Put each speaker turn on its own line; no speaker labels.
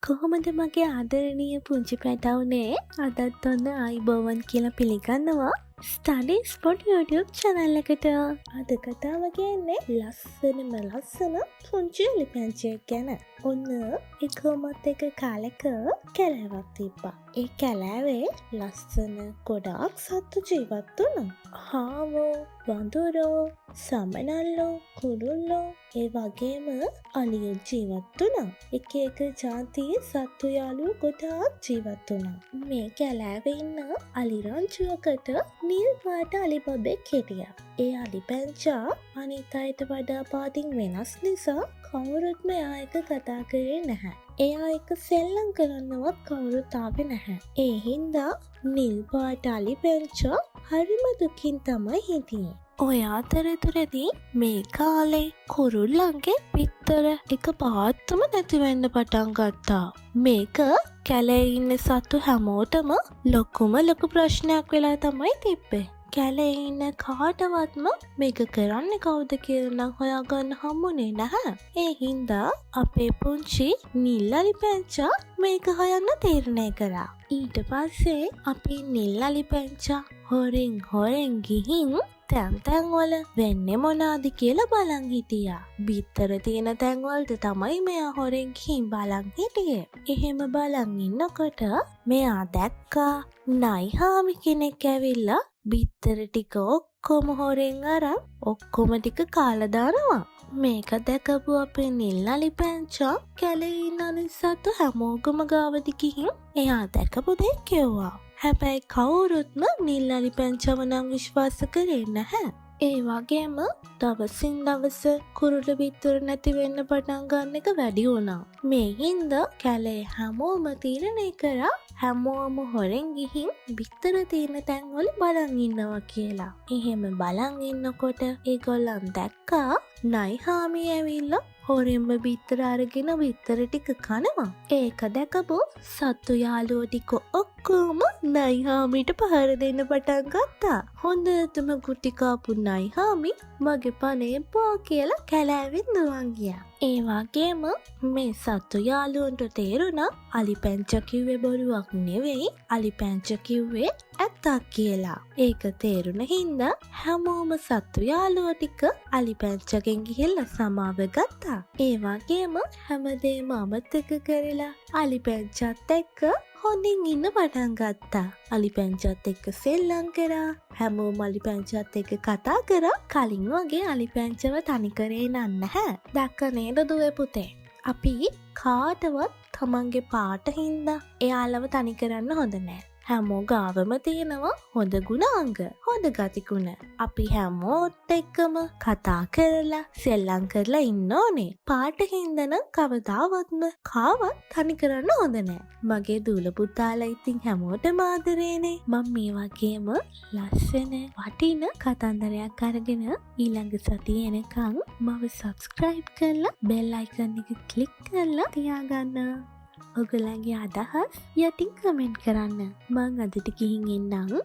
කොහොමද මගේ ආදරණීය පුංචි පැටවුනේ? අදත් ඔන්න ආයිබෝවන් කියලා පිළිගන්නවා ස්ටඩි ස්පොට් YouTube channel එකට. අද කතාව කියන්නේ ලස්සන පුංචි එලිපැංචියෙක් ගැන. ඔන්න කොමත් එක කාලෙක කැලෑවක් තිබ්බා. ඒ කැලෑවේ ලස්සන ගොඩාක් සත්තු ජීවත් වුණා. හාවෝ, වඳුරෝ, සමනල්ලෝ, කුරුල්ලෝ, ඒ වගේම අලියොත් ජීවත් වුණා. එක ජාතියේ සත්තු යාළුවෝ ගොඩාක් ජීවත් වුණා. මේ කැලෑවේ ඉන්න අලිරංචුවකට නිල් පාට අලිබබෙක් හිටියා. ඒ අලිපැංචා අනිත් අයට වඩා පාටින් වෙනස් නිසා කවුරුත්ම එයා එක කතා කරේ නැහැ. එයා එක සෙල්ලම් කරන්නවත් කවුරුත් ආවේ නැහැ. ඒ හින්දා නිල් පාට අලිපැංචා හරිම දුකින් තමයි හිටියේ. ඔය අතරතුරදී මේ කාලේ කුරුල්ලන්ගේ පිත්තර එක පාත්තම නැති වෙන්න පටන් ගත්තා. මේක කැලේ ඉන්න සත්තු හැමෝටම ලොකු ප්‍රශ්නයක් වෙලා තමයි තිබ්බේ. කැලේ ඉන්න කාටවත්ම මේක කරන්නේ කවුද කියලා නම් හොයාගන්න හම්බුනේ නැහැ. ඒ හින්දා අපේ පුංචි නිල් අලිපැංචා මේක හොයන්න තීරණය කළා. ඊට පස්සේ අපි නිල් අලිපැංචා හොරෙන් ගිහින් තැන් වල වෙන්නේ මොනවාද කියලා බලන් හිටියා. බිත්තර තියෙන තැන් වලට තමයි මෙයා හොරෙන් ගිහින් බලන් හිටියේ. එහෙම බලන් ඉන්නකොට මෙයා දැක්කා නයිහාමි කෙනෙක් ඇවිල්ලා බිත්තර ටික ඔක්කොම හොරෙන් අරන් ඔක්කොම ටික කාලා දානවා. මේක දැකපු අපේ නිල් අලිපැංචා කැලේ ඉන්න අනිත් සත්තු හැමෝගම ගාවට ගිහින් එයා දැකපු දේ කිව්වා. හැබැයි කවුරුත්ම නිල් අලිපැංචාව නම් විශ්වාස කරේ නැහැ. ඒ වගේම දවසින් දවස කුරුළු බිත්තර නැති වෙන්න පටන් ගන්න එක වැඩි වුණා. මේ හින්දා කැලේ හැමෝම තීරණය කරා හැමෝම හොරෙන් ගිහින් බිත්තර තියෙන තැන්වල බලන් ඉන්නවා කියලා. එහෙම බලන් ඉන්නකොට ඒගොල්ලන් දැක්කා නයිහාමි ඇවිල්ලා හොරෙන්ම බිත්තර අරගෙන බිත්තර ටික කනවා. ඒක දැකපු සත්තු යාළුවෝ ටික ඔක්කොම නයිහාමිට පහර දෙන්න පටන් ගත්තා. හොඳටම ගුටි කාපු නයිහාමි මගේ පනේ පෝ කියලා කැලෑවෙන් දුවන් ගියා. ඒ වගේම මේ සත්තු යාළුවන්ට තේරුණා අලිපැංචා කිව්වේ බොරුවක් නෙවෙයි, අලිපැංචා කිව්වේ ඇත්තක් කියලා. ඒක තේරුණ හින්දා හැමෝම සත්තු යාළුවෝ ටික අලිපැංචාගෙන් ගිහිල්ලා සමාව ගත්තා. ඒ වගේම හැමදේම අමතක කරලා අලිපැංචාත් එක්ක හොඳින් ඉන්න පටන් ගත්තා. අලිපැංචාත් එක්ක සෙල්ලම් කරා. හැමෝම අලිපැංචාත් එක්ක කතා කරා. කලින් වගේ අලිපැංචාව තනි කරේ නැහැ. දැක්ක නේද දුවේ පුතේ? අපි කාටවත් තමන්ගේ පාට හින්දා එයාලව තනි කරන්න හොඳ නෑ. හැමෝ ගාවම තියෙනවා හොඳ ගුණාංග, හොඳ ගතිගුණ. අපි හැමෝත් එක්කම කතා කරලා සෙල්ලම් කරලා ඉන්න ඕනේ. පාට හින්දා නම් කවදාවත්ම කාවත් තනි කරන්න හොඳ නෑ. මගේ දූල පුතාලා ඉතින් හැමෝටම ආදරේනේ. මම මේ වගේම ලස්සන වටින කතන්දරයක් අරගෙන ඊළඟ සතියේ එනකන් මම subscribe කරලා bell icon එක click කරලා තියාගන්න. ඔයගලගේ අදහස් යටින් කමෙන්ට් කරන්න. මං අදට ගිහින් එන්නම්.